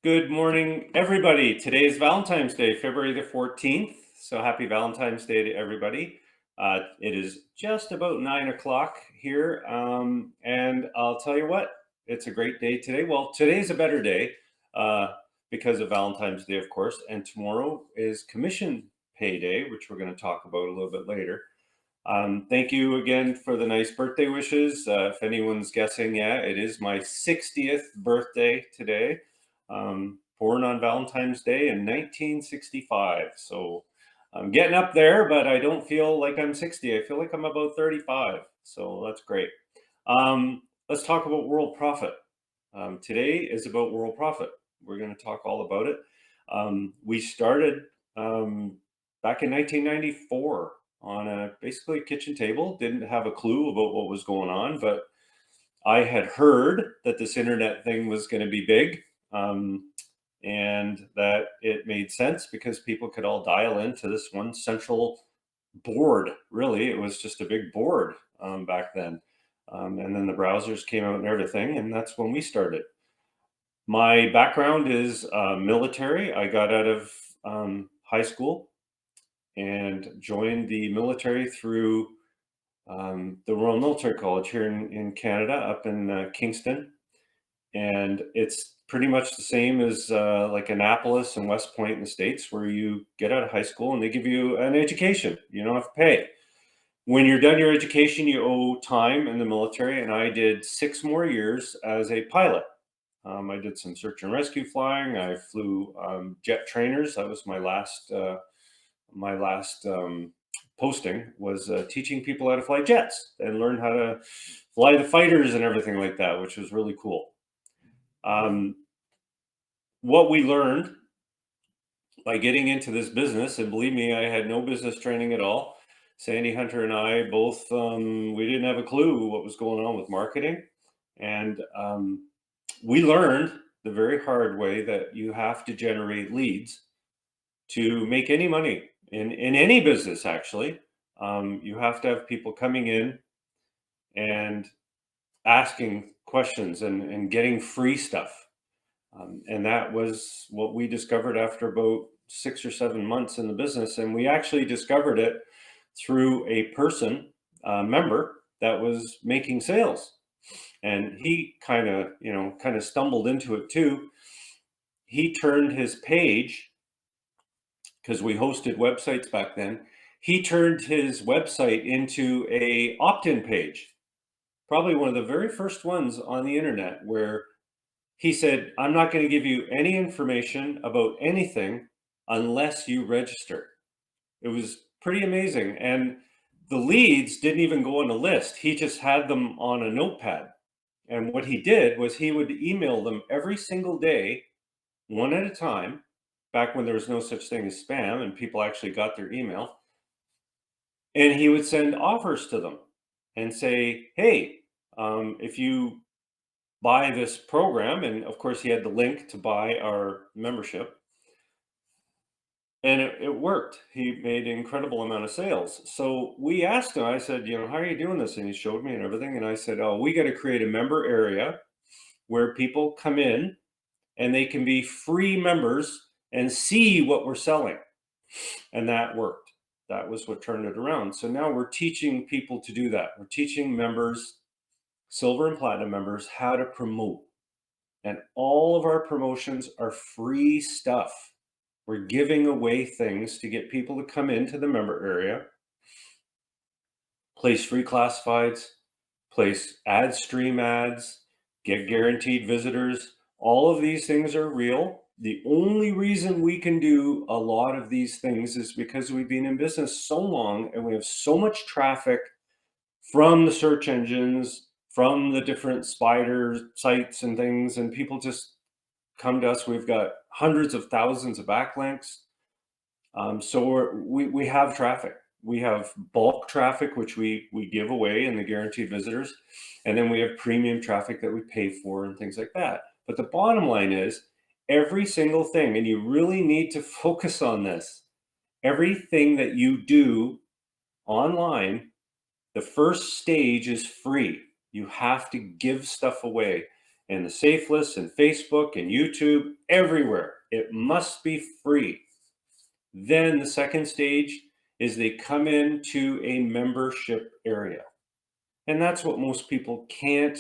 Good morning, everybody. Today is Valentine's Day, February the 14th. So happy Valentine's Day to everybody. It is just about 9 o'clock here. And I'll tell you what, it's a great day today. Well, today's a better day uh, because of Valentine's Day, of course. And tomorrow is commission pay day, which we're going to talk about a little bit later. Thank you again for the nice birthday wishes. If anyone's guessing, yeah, it is my 60th birthday today. Born on Valentine's Day in 1965. So I'm getting up there, but I don't feel like I'm 60. I feel like I'm about 35. So that's great. Let's talk about Worldprofit. Today is about Worldprofit. We're going to talk all about it. We started back in 1994 on basically a kitchen table. Didn't have a clue about what was going on, but I had heard that this internet thing was going to be big, and that it made sense because people could all dial into this one central board. Really, it was just a big board back then. And then the browsers came out and everything, and that's when we started. My background is military. I got out of high school and joined the military through the Royal Military College here in Canada, up in Kingston. And it's pretty much the same as like Annapolis and West Point in the States, where you get out of high school and they give you an education. You don't have to pay. When you're done your education, you owe time in the military. And I did 6 more years as a pilot. I did some search and rescue flying. I flew jet trainers. That was my last posting was teaching people how to fly jets and learn how to fly the fighters and everything like that, which was really cool. What we learned by getting into this business, and believe me, I had no business training at all. Sandy Hunter and I both, we didn't have a clue what was going on with marketing. And we learned the very hard way that you have to generate leads to make any money in any business, actually. You have to have people coming in and asking questions and getting free stuff. And that was what we discovered after about 6 or 7 months in the business. And we actually discovered it through a person, a member that was making sales. And he kind of stumbled into it too. He turned his page, because we hosted websites back then. He turned his website into a opt-in page, probably one of the very first ones on the internet, where he said, I'm not going to give you any information about anything unless you register. It was pretty amazing. And the leads didn't even go on a list. He just had them on a notepad. And what he did was he would email them every single day, one at a time, back when there was no such thing as spam and people actually got their email. And he would send offers to them and say, hey, if you buy this program, and of course he had the link to buy our membership, and it worked. He made an incredible amount of sales. So we asked him, I said, how are you doing this? And he showed me and everything. And I said, oh, we got to create a member area where people come in and they can be free members and see what we're selling. And that worked. That was what turned it around. So now we're teaching people to do that. We're teaching members, silver and platinum members, how to promote. And all of our promotions are free stuff. We're giving away things to get people to come into the member area, place free classifieds, place ad stream ads, get guaranteed visitors. All of these things are real. The only reason we can do a lot of these things is because we've been in business so long and we have so much traffic from the search engines, from the different spider sites and things, and people just come to us. We've got hundreds of thousands of backlinks. So we have traffic. We have bulk traffic, which we give away in the guaranteed visitors. And then we have premium traffic that we pay for and things like that. But the bottom line is every single thing, and you really need to focus on this, everything that you do online, the first stage is free. You have to give stuff away. and the SafeLists and Facebook and YouTube, everywhere. It must be free. Then the second stage is they come into a membership area. And that's what most people can't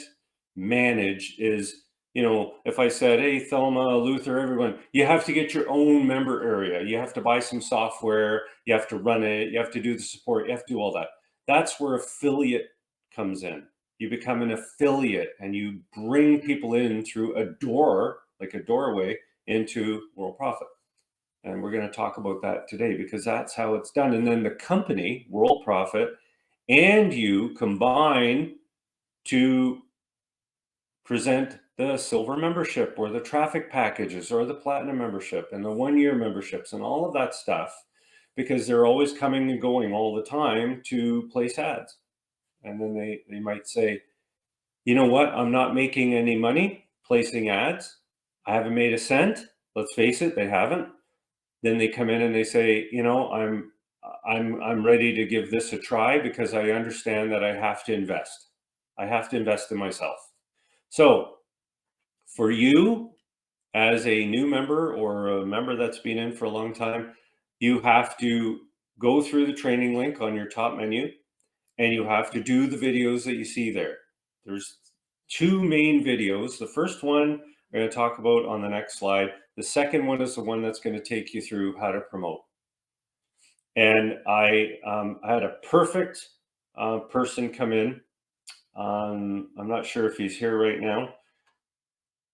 manage is, if I said, hey, Thelma, Luther, everyone, you have to get your own member area. You have to buy some software. You have to run it. You have to do the support. You have to do all that. That's where affiliate comes in. You become an affiliate and you bring people in through a door, like a doorway into Worldprofit. And we're going to talk about that today because that's how it's done. And then the company, Worldprofit, and you combine to present the silver membership or the traffic packages or the platinum membership and the 1-year memberships and all of that stuff, because they're always coming and going all the time to place ads. And then they might say, you know what, I'm not making any money placing ads. I haven't made a cent. Let's face it, they haven't. Then they come in and they say, I'm ready to give this a try because I understand that I have to invest. I have to invest in myself. So for you as a new member or a member that's been in for a long time, you have to go through the training link on your top menu and you have to do the videos that you see there. There's 2 main videos. The first one we're going to talk about on the next slide. The second one is the one that's going to take you through how to promote. And I had a perfect person come in. I'm not sure if he's here right now.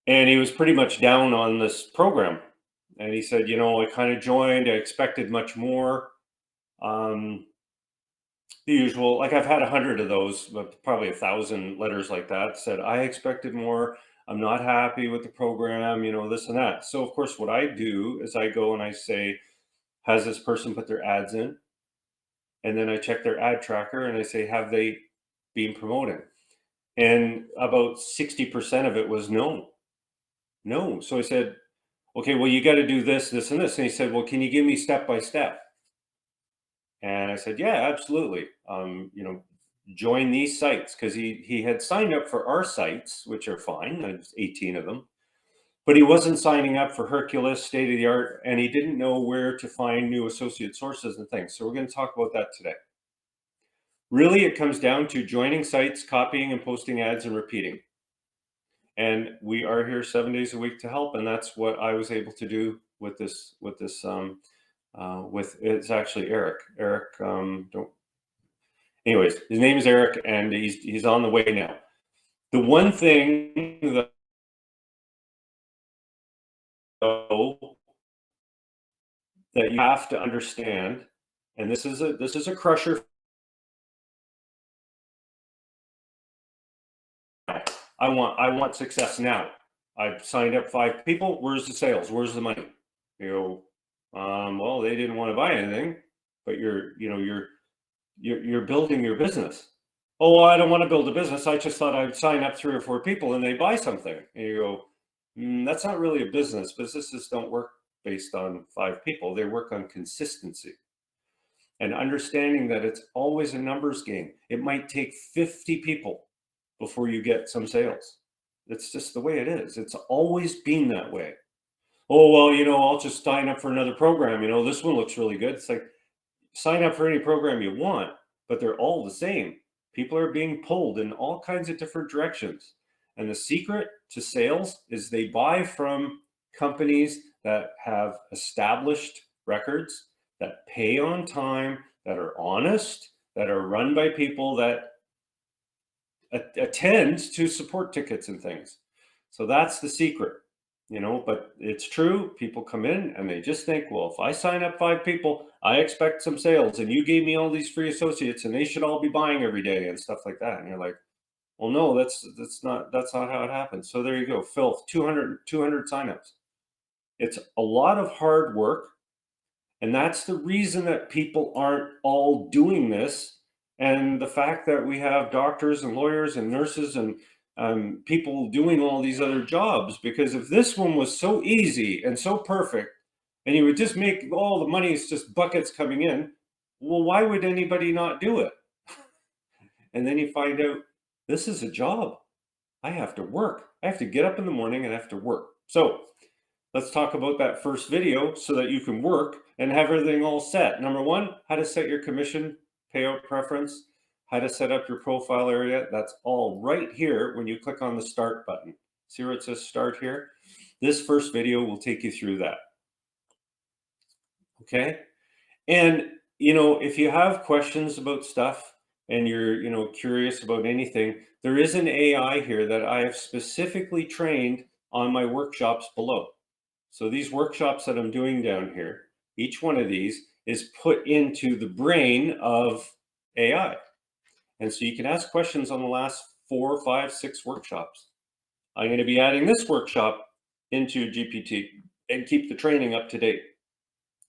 And he was pretty much down on this program. And he said, I kind of joined. I expected much more. The usual, like I've had 100 of those, but probably 1,000 letters like that said, I expected more. I'm not happy with the program, this and that. So of course, what I do is I go and I say, has this person put their ads in? And then I check their ad tracker and I say, have they been promoting? And about 60% of it was no. So I said, okay, well, you got to do this, this, and this. And he said, well, can you give me step by step? And I said, yeah, absolutely. Join these sites, because he had signed up for our sites, which are fine. There's 18 of them. But he wasn't signing up for Hercules, state of the art, and he didn't know where to find new associate sources and things. So we're going to talk about that today. Really, it comes down to joining sites, copying and posting ads, and repeating. And we are here 7 days a week to help, and that's what I was able to do with this. It's actually Eric. Anyways, his name is Eric, and he's on the way now. The one thing that you have to understand, and this is a crusher. I want success now. I've signed up 5 people. Where's the sales? Where's the money? Well, they didn't want to buy anything, but you're building your business. Oh, well, I don't want to build a business. I just thought I'd sign up 3 or 4 people and they buy something. And you go, that's not really a business. Businesses don't work based on 5 people. They work on consistency and understanding that it's always a numbers game. It might take 50 people before you get some sales. It's just the way it is. It's always been that way. Oh, well, I'll just sign up for another program. This one looks really good. It's like, sign up for any program you want, but they're all the same. People are being pulled in all kinds of different directions. And the secret to sales is they buy from companies that have established records, that pay on time, that are honest, that are run by people that attend to support tickets and things. So that's the secret. But it's true. People come in and they just think, well, if I sign up 5 people, I expect some sales, and you gave me all these free associates and they should all be buying every day and stuff like that. And you're like, well, no, that's not how it happens. So there you go. Phil, 200 signups. It's a lot of hard work. And that's the reason that people aren't all doing this. And the fact that we have doctors and lawyers and nurses and people doing all these other jobs, because if this one was so easy and so perfect and you would just make all the money, it's just buckets coming in, well, why would anybody not do it? And then you find out, this is a job. I have to work. I have to get up in the morning and I have to work. So let's talk about that first video so that you can work and have everything all set. Number one, how to set your commission payout preference, how to set up your profile area. That's all right here when you click on the start button. See where it says start here? This first video will take you through that. Okay. And, if you have questions about stuff and you're, curious about anything, there is an AI here that I have specifically trained on my workshops below. So these workshops that I'm doing down here, each one of these is put into the brain of AI. And so you can ask questions on the last 4, 5, 6 workshops. I'm going to be adding this workshop into GPT and keep the training up to date.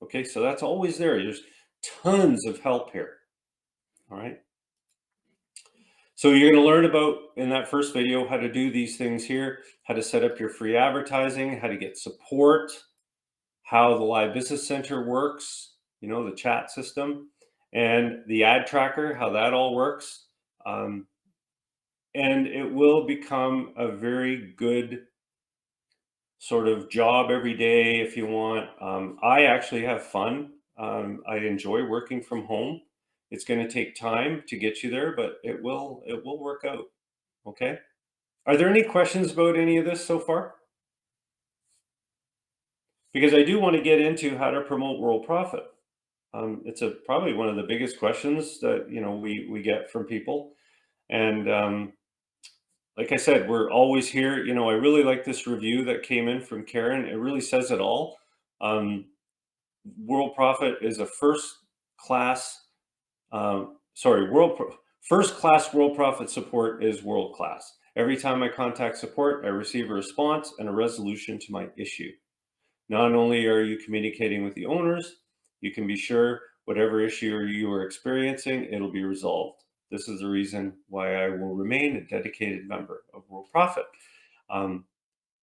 Okay, so that's always there. There's tons of help here. All right. So you're going to learn about, in that first video, how to do these things here, how to set up your free advertising, how to get support, how the Live Business Center works, the chat system, and the ad tracker, how that all works. And it will become a very good sort of job every day if you want. I actually have fun. I enjoy working from home. It's going to take time to get you there, but it will work out. Okay. Are there any questions about any of this so far? Because I do want to get into how to promote Worldprofit. It's probably one of the biggest questions that we get from people, and like I said, we're always here. I really like this review that came in from Karen. It really says it all. Worldprofit is a first class. First class Worldprofit support is world class. Every time I contact support, I receive a response and a resolution to my issue. Not only are you communicating with the owners, you can be sure whatever issue you are experiencing, it'll be resolved. This is the reason why I will remain a dedicated member of Worldprofit.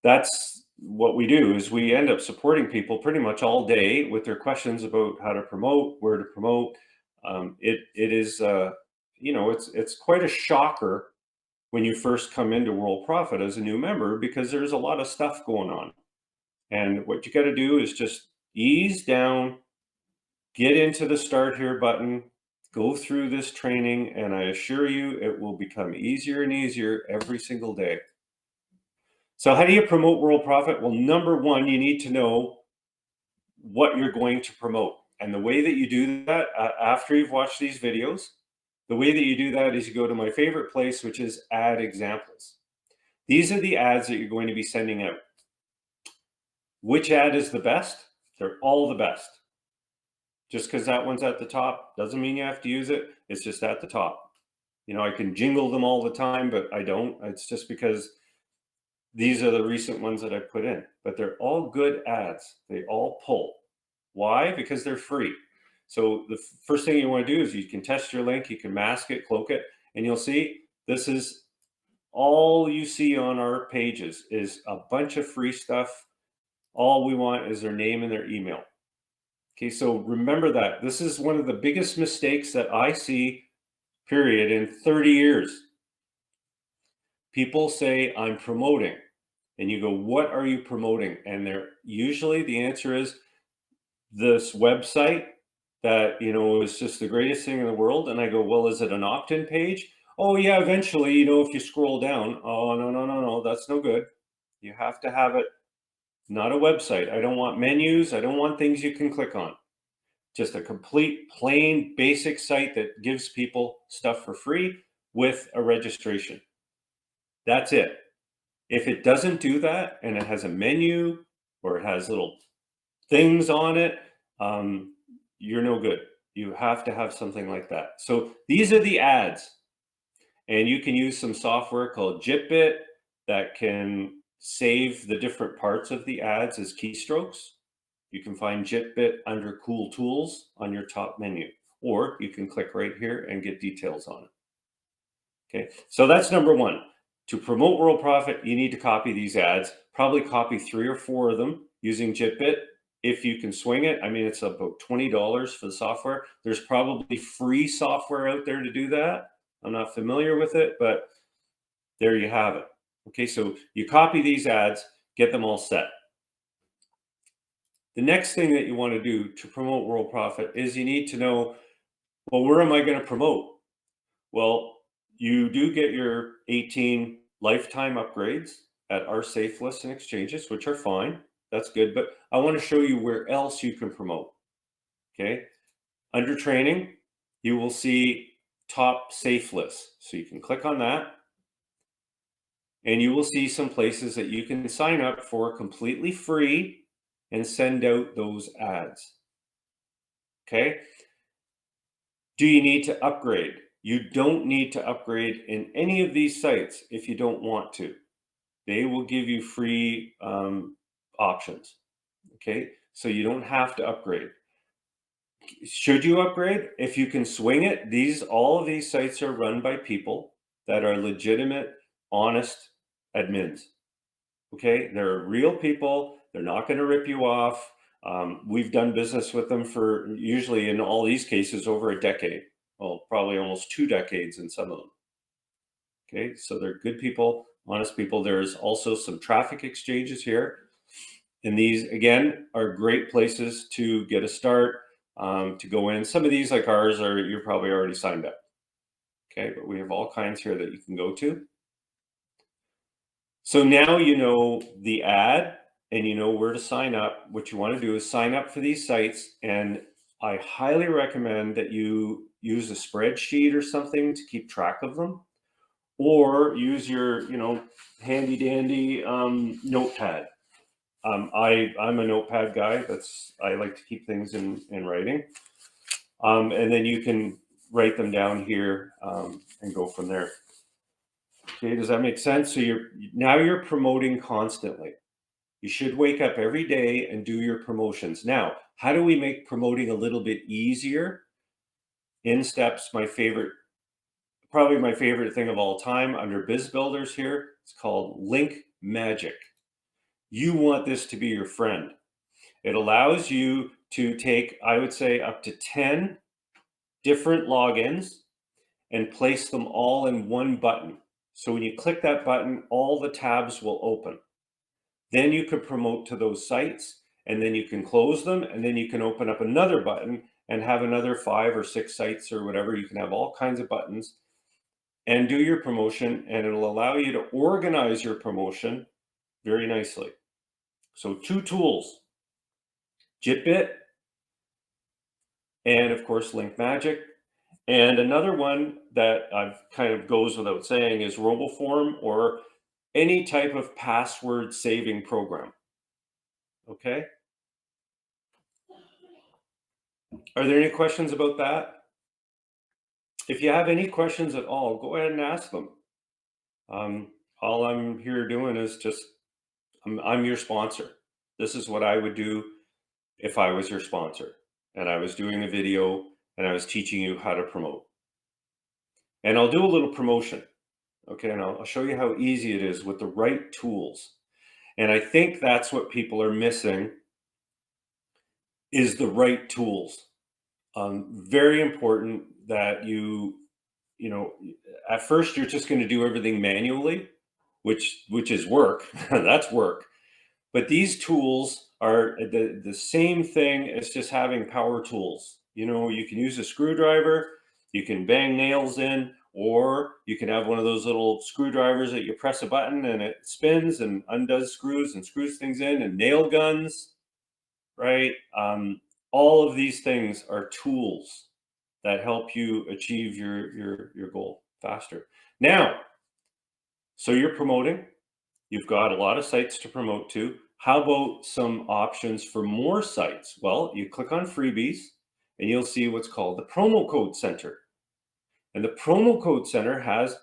That's what we do, is we end up supporting people pretty much all day with their questions about how to promote, where to promote. It is, it's quite a shocker when you first come into Worldprofit as a new member, because there's a lot of stuff going on. And what you got to do is just ease down, get into the start here button, go through this training, and I assure you it will become easier and easier every single day. So how do you promote Worldprofit? Well, number one, you need to know what you're going to promote. And the way that you do that, after you've watched these videos, the way that you do that is you go to my favorite place, which is Ad Examples. These are the ads that you're going to be sending out. Which ad is the best? They're all the best. Just because that one's at the top doesn't mean you have to use it. It's just at the top. I can jingle them all the time, but I don't. It's just because these are the recent ones that I put in. But they're all good ads. They all pull. Why? Because they're free. So the first thing you want to do is you can test your link, you can mask it, cloak it, and you'll see this is all you see on our pages is a bunch of free stuff. All we want is their name and their email. Okay, so remember that. This is one of the biggest mistakes that I see, period, in 30 years. People say, I'm promoting. And you go, what are you promoting? And usually the answer is this website that, is just the greatest thing in the world. And I go, well, is it an opt-in page? Oh, yeah, eventually, if you scroll down. Oh, no, that's no good. You have to have it. Not a website. I don't want menus. I don't want things you can click on. Just a complete, plain, basic site that gives people stuff for free with a registration. That's it. If it doesn't do that and it has a menu or it has little things on it, you're no good. You have to have something like that. So these are the ads. And you can use some software called Jitbit that can save the different parts of the ads as keystrokes. You can find Jitbit under Cool Tools on your top menu, or you can click right here and get details on it. Okay, so that's number one. To promote Worldprofit, you need to copy these ads, probably copy 3 or 4 of them using Jitbit. If you can swing it, it's about $20 for the software. There's probably free software out there to do that. I'm not familiar with it, but there you have it. Okay, so you copy these ads, get them all set. The next thing that you want to do to promote Worldprofit is you need to know, well, where am I going to promote? Well, you do get your 18 lifetime upgrades at our SafeLists and Exchanges, which are fine. That's good. But I want to show you where else you can promote. Okay. Under training, you will see top safe lists. So you can click on that and you will see some places that you can sign up for completely free and send out those ads. Okay. Do you need to upgrade? You don't need to upgrade in any of these sites if you don't want to. They will give you free options. Okay. So you don't have to upgrade. Should you upgrade? If you can swing it, all of these sites are run by people that are legitimate, honest admins. Okay, they're real people. They're not going to rip you off. We've done business with them for usually in all these cases over a decade. Well, probably almost 2 decades in some of them. Okay, so they're good people, honest people. There's also some traffic exchanges here. And these, again, are great places to get a start, to go in. Some of these, like ours, you're probably already signed up. Okay, but we have all kinds here that you can go to. So now you know the ad and you know where to sign up. What you want to do is sign up for these sites. And I highly recommend that you use a spreadsheet or something to keep track of them, or use your, handy dandy notepad. I'm a notepad guy. I like to keep things in writing. And then you can write them down here and go from there. Okay, does that make sense? So you're promoting constantly. You should wake up every day and do your promotions. Now, how do we make promoting a little bit easier? In steps, probably my favorite thing of all time under Biz Builders here. It's called Link Magic. You want this to be your friend. It allows you to take, I would say, up to 10 different logins and place them all in one button. So when you click that button, all the tabs will open. Then you could promote to those sites, and then you can close them, and then you can open up another button and have another 5 or 6 sites or whatever. You can have all kinds of buttons and do your promotion, and it'll allow you to organize your promotion very nicely. So 2 tools, Jitbit, and of course, Link Magic. And another one that I've kind of goes without saying is RoboForm, or any type of password saving program. Okay. Are there any questions about that? If you have any questions at all, go ahead and ask them. All I'm here doing is just, I'm your sponsor. This is what I would do if I was your sponsor and I was doing a video and I was teaching you how to promote. And I'll do a little promotion. Okay. And I'll show you how easy it is with the right tools. And I think that's what people are missing, is the right tools. Very important that at first you're just going to do everything manually, which is work. That's work. But these tools are the same thing as just having power tools. You can use a screwdriver, you can bang nails in, or you can have one of those little screwdrivers that you press a button and it spins and undoes screws and screws things in, and nail guns, right? All of these things are tools that help you achieve your goal faster. Now, so you're promoting, you've got a lot of sites to promote to. How about some options for more sites? Well, you click on freebies and you'll see what's called the promo code center. And the promo code center has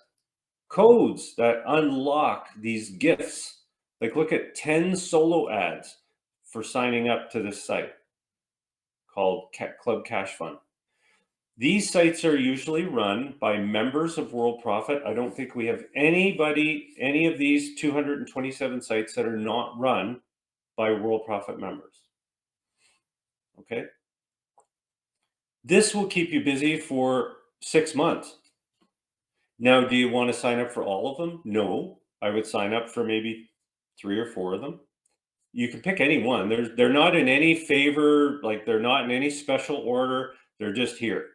codes that unlock these gifts. Like, look at 10 solo ads for signing up to this site called Club Cash Fund. These sites are usually run by members of Worldprofit. I don't think we have any of these 227 sites that are not run by Worldprofit members. Okay. This will keep you busy for 6 months. Now, do you want to sign up for all of them? No. I would sign up for maybe 3 or 4 of them. You can pick any one. They're not in any favor, like they're not in any special order. They're just here.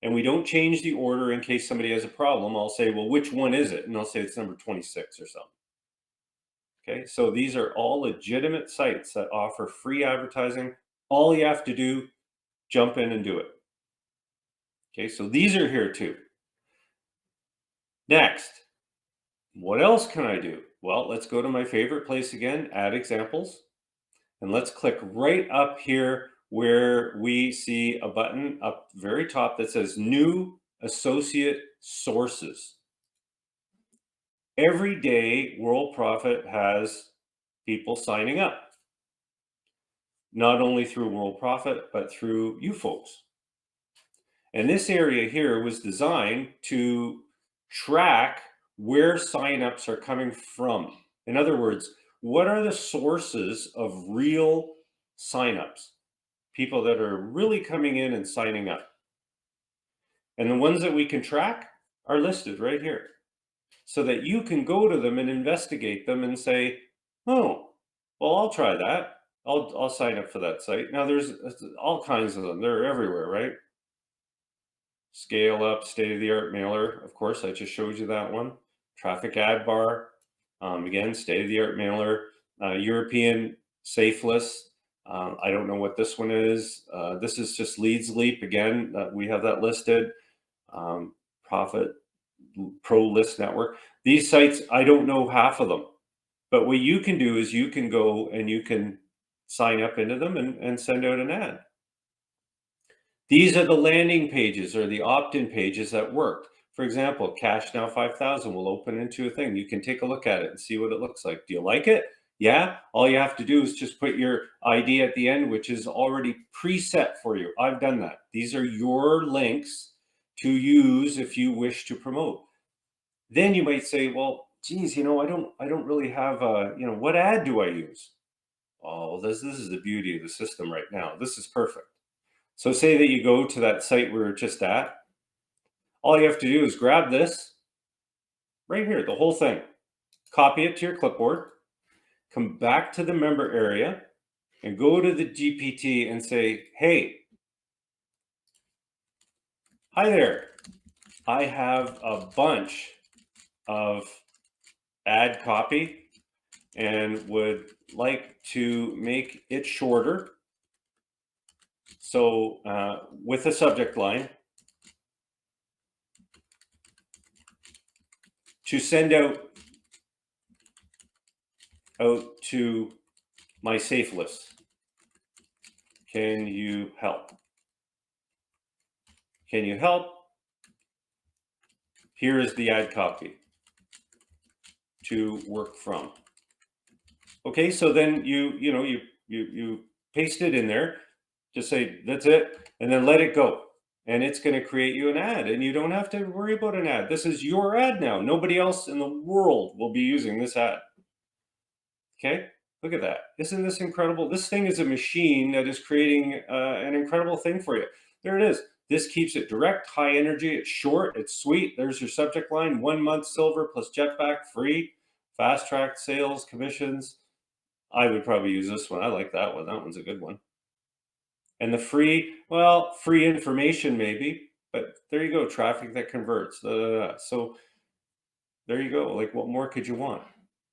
And we don't change the order in case somebody has a problem. I'll say, well, which one is it? And I'll say it's number 26 or something. Okay, so these are all legitimate sites that offer free advertising. All you have to do, jump in and do it. Okay, so these are here too. Next, what else can I do? Well, let's go to my favorite place again, add examples. And let's click right up here where we see a button up very top that says new associate sources. Every day, Worldprofit has people signing up, not only through Worldprofit, but through you folks. And this area here was designed to track where signups are coming from. In other words, what are the sources of real signups? People that are really coming in and signing up. And the ones that we can track are listed right here so that you can go to them and investigate them and say, oh, well, I'll try that. I'll sign up for that site. Now there's all kinds of them. They're everywhere, right? Scale up, state-of-the-art mailer. Of course, I just showed you that one. Traffic ad bar. Again, state-of-the-art mailer. European SafeLists. I don't know what this one is. This is just Leads Leap. Again, we have that listed. Profit Pro List Network. These sites, I don't know half of them. But what you can do is you can go and you can sign up into them and send out an ad. These are the landing pages or the opt-in pages that worked. For example, Cash Now 5,000 will open into a thing. You can take a look at it and see what it looks like. Do you like it? Yeah. All you have to do is just put your ID at the end, which is already preset for you. I've done that. These are your links to use if you wish to promote. Then you might say, well, geez, I don't really have what ad do I use? Oh, this is the beauty of the system right now. This is perfect. So say that you go to that site we were just at. All you have to do is grab this right here, the whole thing, copy it to your clipboard, come back to the member area and go to the GPT and say, hey, hi there. I have a bunch of ad copy and would like to make it shorter. So with a subject line, to send out to my safe list. Can you help? Can you help? Here is the ad copy to work from. Okay, so then you paste it in there. Just say that's it, and then let it go. And it's going to create you an ad, and you don't have to worry about an ad. This is your ad now. Nobody else in the world will be using this ad. Okay, look at that. Isn't this incredible? This thing is a machine that is creating an incredible thing for you. There it is. This keeps it direct, high energy. It's short. It's sweet. There's your subject line: 1 month silver plus jetpack free, fast track sales commissions. I would probably use this one. I like that one. That one's a good one. And the free, well, free information maybe, but there you go. Traffic that converts. So there you go. Like, what more could you want?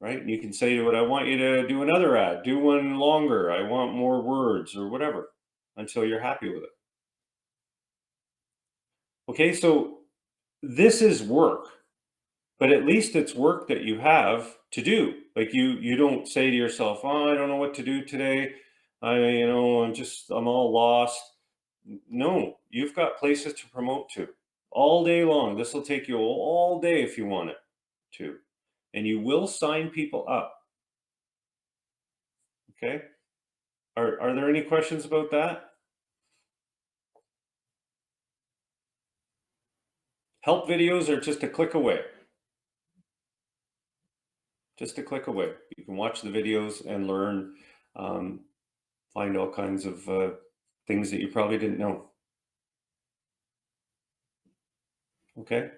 Right? And you can say to it, I want you to do another ad, do one longer. I want more words or whatever until you're happy with it. Okay, so this is work, but at least it's work that you have to do. Like you don't say to yourself, oh, I don't know what to do today. I'm all lost. No, you've got places to promote to all day long. This will take you all day if you want it to. And you will sign people up. Okay. Are there any questions about that? Help videos are just a click away. Just a click away. You can watch the videos and learn, find all kinds of things that you probably didn't know. Okay.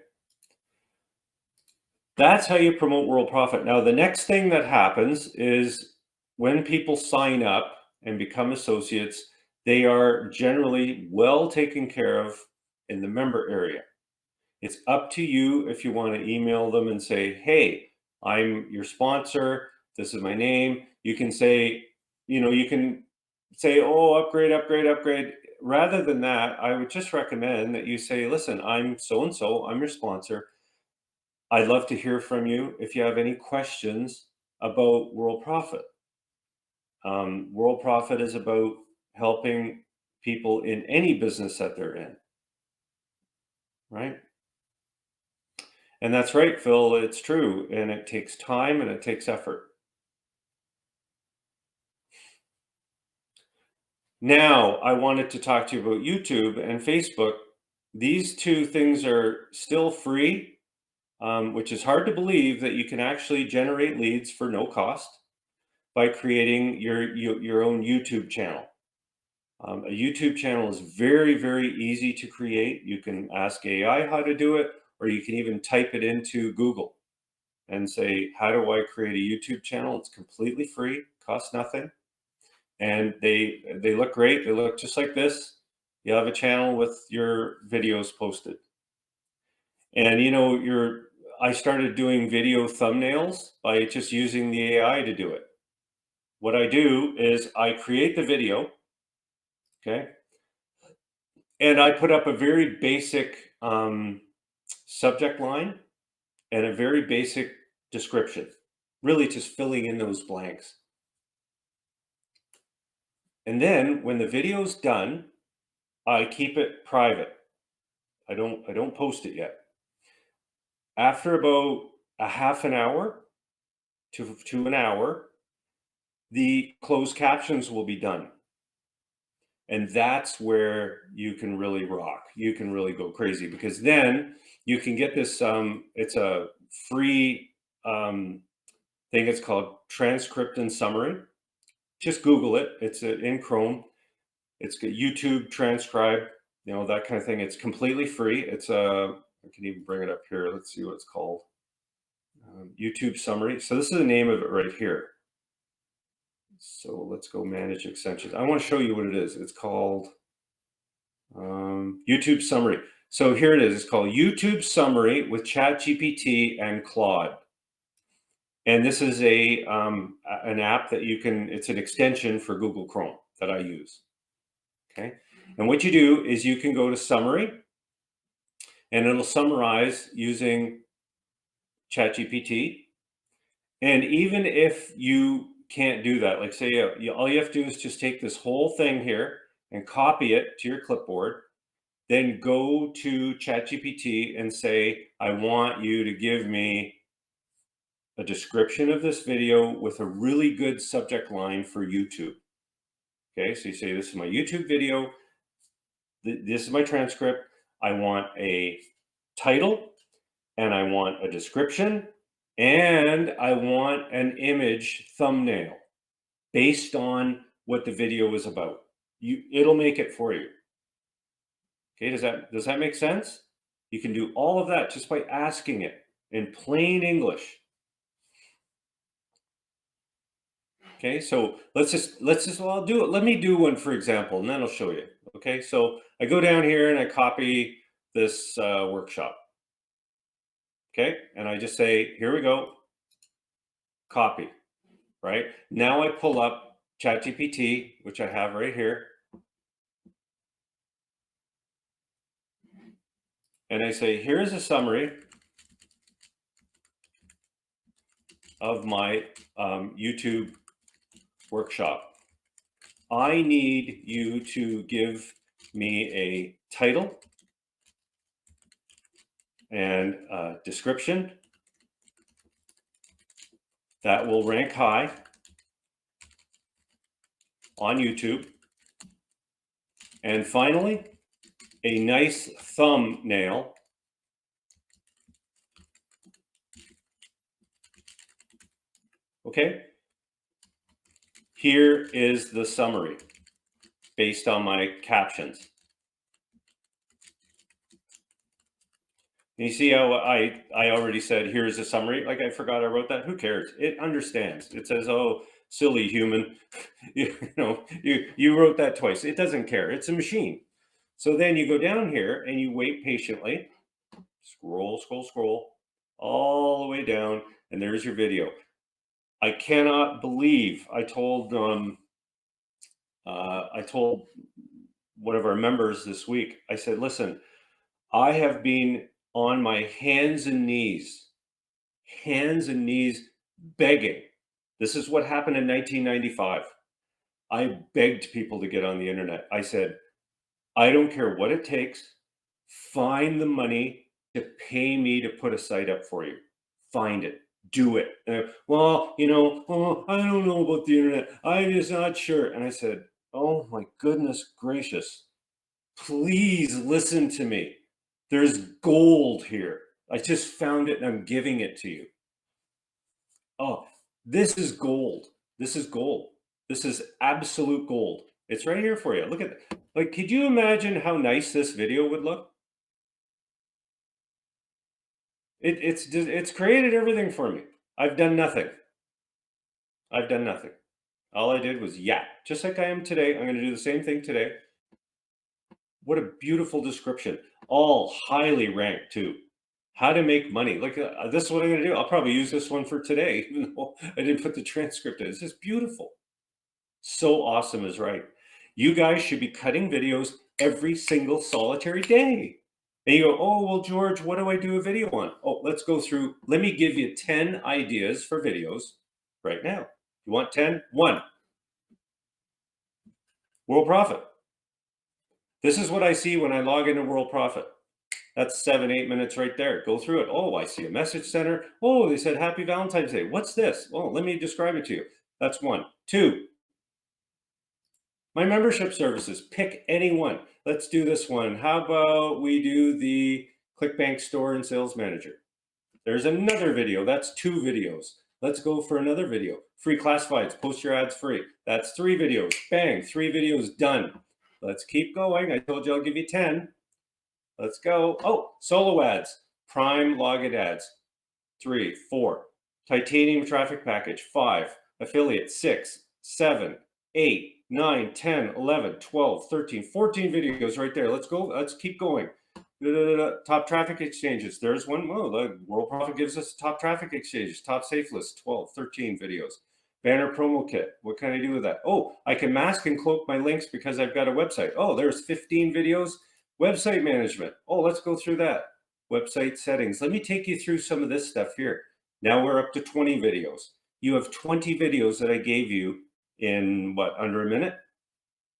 That's how you promote Worldprofit. Now, the next thing that happens is when people sign up and become associates, they are generally well taken care of in the member area. It's up to you if you want to email them and say, hey, I'm your sponsor. This is my name. You can say, you can say, oh, upgrade, upgrade, upgrade. Rather than that, I would just recommend that you say, listen, I'm so-and-so, I'm your sponsor. I'd love to hear from you if you have any questions about Worldprofit. Worldprofit is about helping people in any business that they're in, right? And that's right, Phil, it's true. And it takes time and it takes effort. Now, I wanted to talk to you about YouTube and Facebook. These two things are still free, which is hard to believe that you can actually generate leads for no cost by creating your own YouTube channel. A YouTube channel is very, very easy to create. You can ask AI how to do it, or you can even type it into Google and say, how do I create a YouTube channel? It's completely free, costs nothing. And they look great. They look just like this. You have a channel with your videos posted. And I started doing video thumbnails by just using the AI to do it. What I do is I create the video, okay? And I put up a very basic subject line and a very basic description, really just filling in those blanks. And then when the video's done, I keep it private. I don't post it yet. After about a half an hour to an hour, the closed captions will be done. And that's where you can really rock. You can really go crazy, because then you can get this, it's a free thing. It's called transcript and summary. Just Google it. It's in Chrome. It's got YouTube transcribe, that kind of thing. It's completely free. I can even bring it up here. Let's see what it's called. YouTube summary. So this is the name of it right here. So let's go manage extensions. I want to show you what it is. It's called YouTube summary. So here it is. It's called YouTube summary with ChatGPT and Claude. And this is an app that it's an extension for Google Chrome that I use. Okay. And what you do is you can go to summary and it'll summarize using ChatGPT. And even if you can't do that, like say, all you have to do is just take this whole thing here and copy it to your clipboard, then go to ChatGPT and say, I want you to give me a description of this video with a really good subject line for YouTube. Okay, so you say, this is my YouTube video. This is my transcript. I want a title and I want a description and I want an image thumbnail based on what the video is about. It'll make it for you. Okay, does that make sense? You can do all of that just by asking it in plain English. Okay, so I'll do it. Let me do one, for example, and then I'll show you. Okay, so I go down here and I copy this workshop. Okay, and I just say, here we go, copy, right? Now I pull up ChatGPT, which I have right here. And I say, here's a summary of my YouTube workshop. I need you to give me a title and a description that will rank high on YouTube. And finally, a nice thumbnail. Okay. Here is the summary based on my captions. And you see how I already said, here's a summary. Like I forgot I wrote that. Who cares? It understands. It says, oh, silly human. You wrote that twice. It doesn't care. It's a machine. So then you go down here and you wait patiently. Scroll, scroll, scroll, all the way down, and there's your video. I cannot believe I told one of our members this week. I said, listen, I have been on my hands and knees begging. This is what happened in 1995. I begged people to get on the internet. I said, I don't care what it takes. Find the money to pay me to put a site up for you. Find it. Do it. Well, I don't know about the internet. I'm just not sure. And I said, oh my goodness gracious. Please listen to me. There's gold here. I just found it and I'm giving it to you. Oh, this is gold. This is gold. This is absolute gold. It's right here for you. Look at it. Like, could you imagine how nice this video would look? It's created everything for me. I've done nothing. I've done nothing. All I did was just like I am today. I'm going to do the same thing today. What a beautiful description. All highly ranked too. How to make money. Like this is what I'm going to do. I'll probably use this one for today, even though I didn't put the transcript in. It's just beautiful. So awesome is right. You guys should be cutting videos every single solitary day. And you go, oh, well, George, what do I do a video on? Oh, let's go through. Let me give you 10 ideas for videos right now. You want 10? 1. Worldprofit. This is what I see when I log into Worldprofit. That's 7-8 minutes right there. Go through it. Oh, I see a message center. Oh, they said Happy Valentine's Day. What's this? Well, let me describe it to you. That's 1. 2. My membership services. Pick any one. Let's do this one. How about we do the ClickBank Store and Sales Manager? There's another video. That's 2 videos. Let's go for another video. Free classifieds. Post your ads free. That's 3 videos. Bang. 3 videos done. Let's keep going. I told you I'll give you 10. Let's go. Oh, solo ads. Prime login ads. 3, 4. Titanium traffic package. 5. Affiliate. 6, 7, 8, 9, 10, 11, 12, 13, 14 videos right there. Let's go. Let's keep going. Top traffic exchanges. There's one. Oh, Worldprofit gives us top traffic exchanges. Top safe list. 12, 13 videos. Banner promo kit. What can I do with that? Oh, I can mask and cloak my links because I've got a website. Oh, there's 15 videos. Website management. Oh, let's go through that. Website settings. Let me take you through some of this stuff here. Now we're up to 20 videos. You have 20 videos that I gave you in under a minute?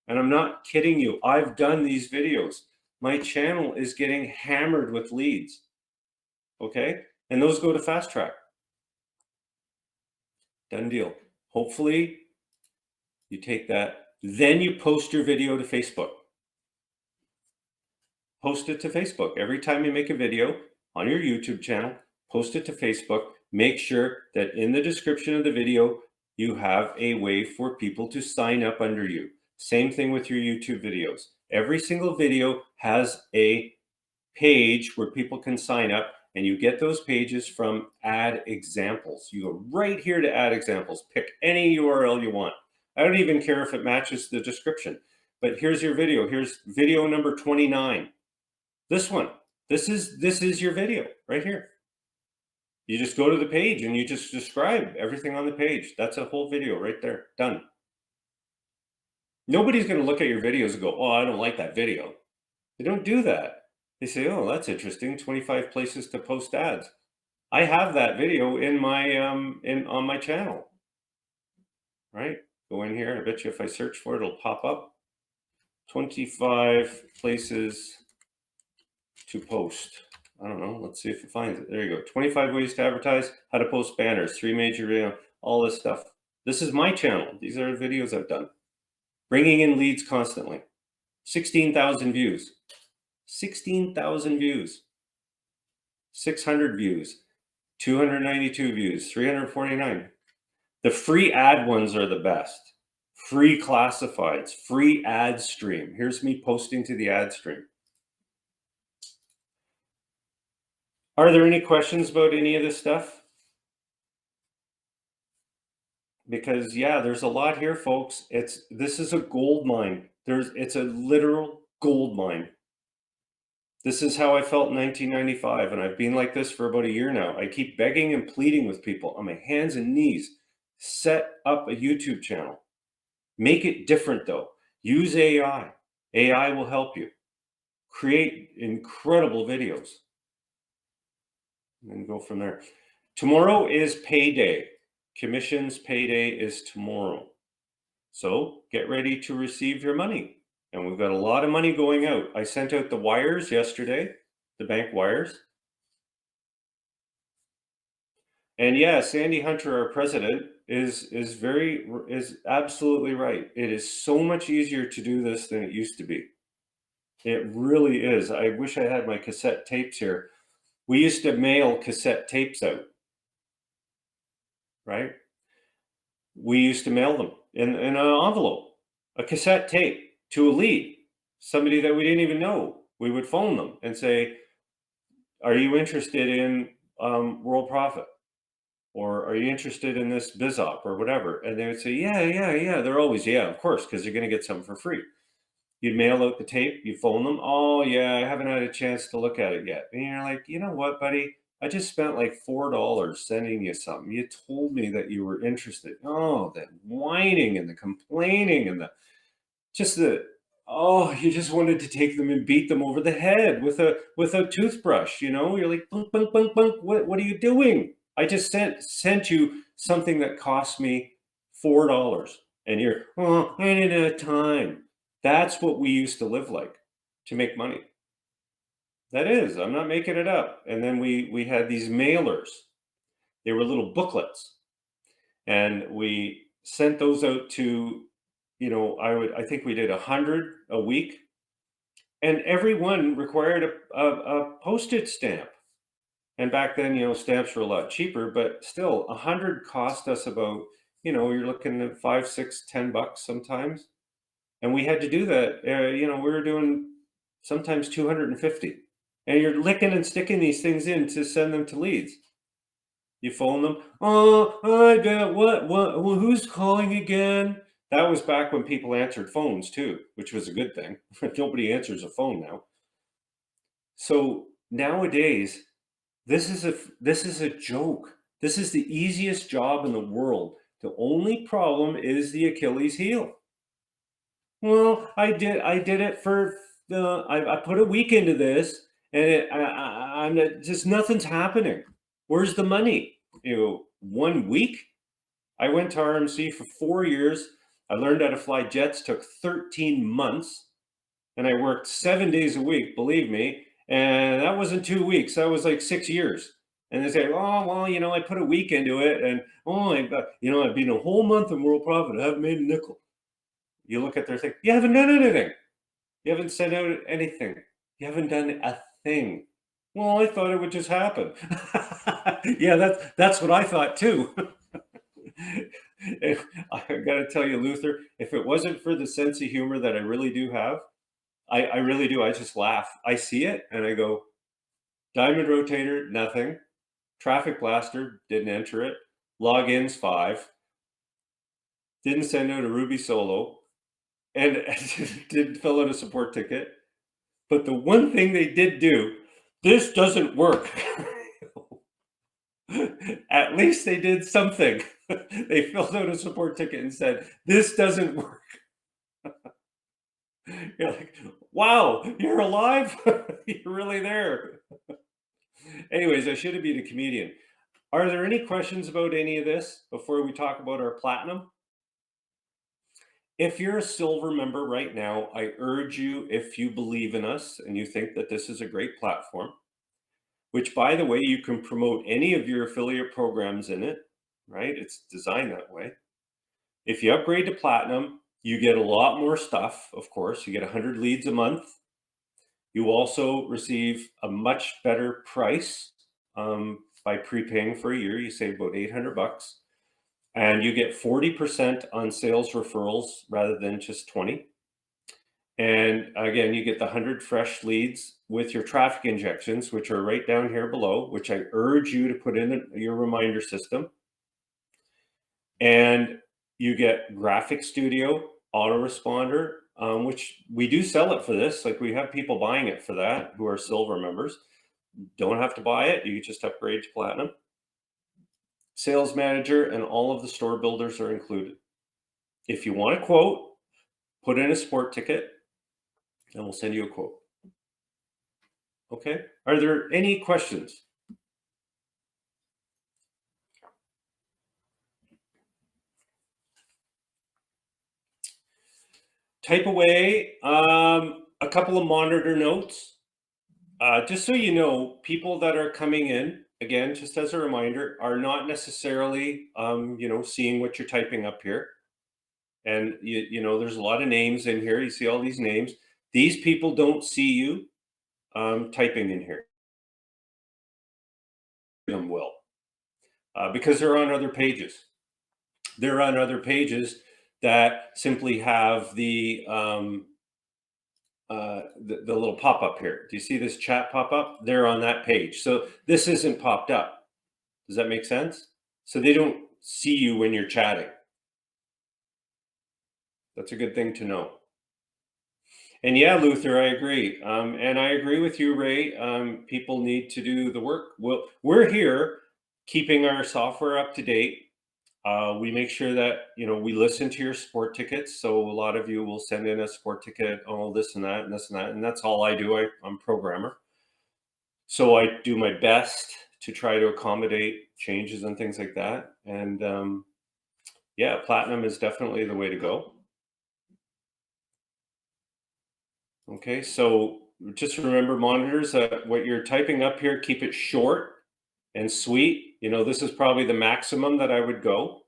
And I'm not kidding you. I've done these videos. My channel is getting hammered with leads. Okay? And those go to Fast Track. Done deal. Hopefully you take that. Then you post your video to Facebook. Post it to Facebook. Every time you make a video on your YouTube channel, post it to Facebook. Make sure that in the description of the video, you have a way for people to sign up under you. Same thing with your YouTube videos. Every single video has a page where people can sign up, and you get those pages from Add Examples. You go right here to Add Examples. Pick any URL you want. I don't even care if it matches the description. But here's your video. Here's video number 29. This one. This is your video right here. You just go to the page and you just describe everything on the page. That's a whole video right there. Done. Nobody's going to look at your videos and go, oh, I don't like that video. They don't do that. They say, oh, that's interesting. 25 places to post ads. I have that video in my on my channel. Right? Go in here. I bet you if I search for it, it'll pop up. 25 places to post. I don't know. Let's see if it finds it. There you go. 25 ways to advertise, how to post banners, 3 major, all this stuff. This is my channel. These are videos I've done. Bringing in leads constantly. 16,000 views. 16,000 views. 600 views. 292 views. 349. The free ad ones are the best. Free classifieds. Free ad stream. Here's me posting to the ad stream. Are there any questions about any of this stuff? Because yeah, there's a lot here, folks. This is a gold mine. It's a literal gold mine. This is how I felt in 1995, and I've been like this for about a year now. I keep begging and pleading with people on my hands and knees. Set up a YouTube channel. Make it different though. Use AI. AI will help you. Create incredible videos and go from there. Tomorrow is payday. Commissions payday is tomorrow. So get ready to receive your money. And we've got a lot of money going out. I sent out the wires yesterday, the bank wires. And yeah, Sandy Hunter, our president, is absolutely right. It is so much easier to do this than it used to be. It really is. I wish I had my cassette tapes here. We used to mail cassette tapes out, right? We used to mail them in an envelope, a cassette tape to a lead, somebody that we didn't even know. We would phone them and say, "Are you interested in Worldprofit? Or are you interested in this BizOp or whatever?" And they would say, "Yeah, yeah, yeah." They're always, "Yeah, of course," because you're going to get something for free. You'd mail out the tape, you phone them. "Oh, yeah, I haven't had a chance to look at it yet." And you're like, "You know what, buddy? I just spent like $4 sending you something. You told me that you were interested." Oh, the whining and the complaining and the just the oh, you just wanted to take them and beat them over the head with a toothbrush. You're like, bunk, bunk, bunk, bunk. What are you doing? I just sent you something that cost me $4, and you're, "Oh, I didn't have time." That's what we used to live like to make money. That is, I'm not making it up. And then we had these mailers. They were little booklets, and we sent those out to, I think we did 100 a week, and every one required a postage stamp. And back then, stamps were a lot cheaper, but still 100 cost us about, you're looking at 5, 6, $10 sometimes. And we had to do that. We were doing sometimes 250. And you're licking and sticking these things in to send them to leads. You phone them. "Oh, I got what? Who's calling again?" That was back when people answered phones too, which was a good thing. Nobody answers a phone now. So nowadays, this is a joke. This is the easiest job in the world. The only problem is the Achilles heel. "Well, I did it for I put a week into this, and I'm just nothing's happening. Where's the money?" 1 week. I went to RMC for 4 years. I learned how to fly jets. Took 13 months, and I worked 7 days a week. Believe me, and that wasn't 2 weeks. That was like 6 years. And they say, "Oh, well, I put a week into it, and I've been a whole month in World Profit. I haven't made a nickel." You look at their thing. You haven't done anything. You haven't sent out anything. You haven't done a thing. "Well, I thought it would just happen." Yeah, that's what I thought too. I got to tell you, Luther, if it wasn't for the sense of humor that I really do have, I really do. I just laugh. I see it and I go, "Diamond rotator, nothing. Traffic blaster, didn't enter it. Logins, 5. Didn't send out a Ruby solo, and didn't fill out a support ticket. But the one thing they did do, this doesn't work." At least they did something. They filled out a support ticket and said, "This doesn't work." You're like, "Wow, you're alive?" You're really there. Anyways, I should have been a comedian. Are there any questions about any of this before we talk about our platinum? If you're a silver member right now, I urge you, if you believe in us and you think that this is a great platform, which by the way, you can promote any of your affiliate programs in it, right? It's designed that way. If you upgrade to platinum, you get a lot more stuff, of course. You get 100 leads a month. You also receive a much better price by prepaying for a year. You save about $800, and you get 40% on sales referrals rather than just 20. And again, you get the 100 fresh leads with your traffic injections, which are right down here below, which I urge you to put in your reminder system. And you get Graphic Studio, autoresponder, which we do sell it for this. Like, we have people buying it for that who are silver members. Don't have to buy it. You just upgrade to platinum. Sales manager and all of the store builders are included. If you want a quote, put in a sport ticket and we'll send you a quote. Okay. Are there any questions? Type away a couple of monitor notes. Just so you know, people that are coming in, again, just as a reminder, are not necessarily, seeing what you're typing up here. And there's a lot of names in here. You see all these names. These people don't see you typing in here. Them will, because they're on other pages. They're on other pages that simply have the little pop up here. Do you see this chat pop up? They're on that page. So this isn't popped up. Does that make sense? So they don't see you when you're chatting. That's a good thing to know. And yeah, Luther, I agree. And I agree with you, Ray. People need to do the work. Well, we're here keeping our software up to date. We make sure that, we listen to your sport tickets. So a lot of you will send in a sport ticket, oh, this and that, and this and that. And that's all I do. I'm a programmer. So I do my best to try to accommodate changes and things like that. And yeah, platinum is definitely the way to go. Okay, so just remember, monitors, what you're typing up here, keep it short and sweet. This is probably the maximum that I would go.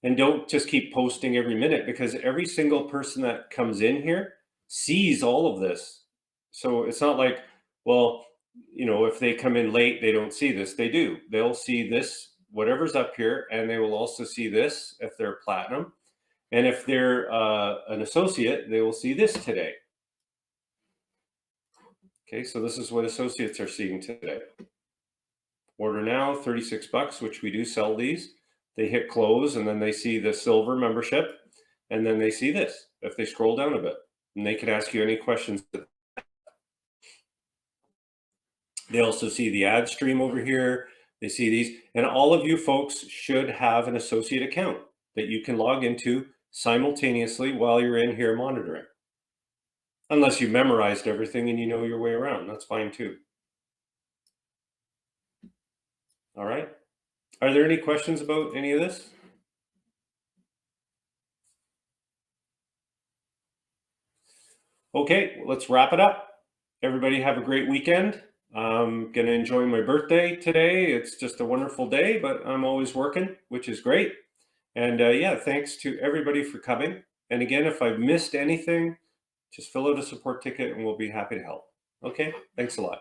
And don't just keep posting every minute, because every single person that comes in here sees all of this. So it's not like, well, if they come in late, they don't see this. They do. They'll see this, whatever's up here, and they will also see this if they're platinum. And if they're an associate, they will see this today. Okay, so this is what associates are seeing today. Order now, 36 bucks, which we do sell these. They hit close, and then they see the silver membership, and then they see this if they scroll down a bit, and they can ask you any questions. They also see the ad stream over here. They see these, and all of you folks should have an associate account that you can log into simultaneously while you're in here monitoring. Unless you memorized everything and you know your way around, that's fine too. All right. Are there any questions about any of this? Okay, let's wrap it up. Everybody have a great weekend. I'm going to enjoy my birthday today. It's just a wonderful day, but I'm always working, which is great. And yeah, thanks to everybody for coming. And again, if I've missed anything, just fill out a support ticket and we'll be happy to help. Okay, thanks a lot.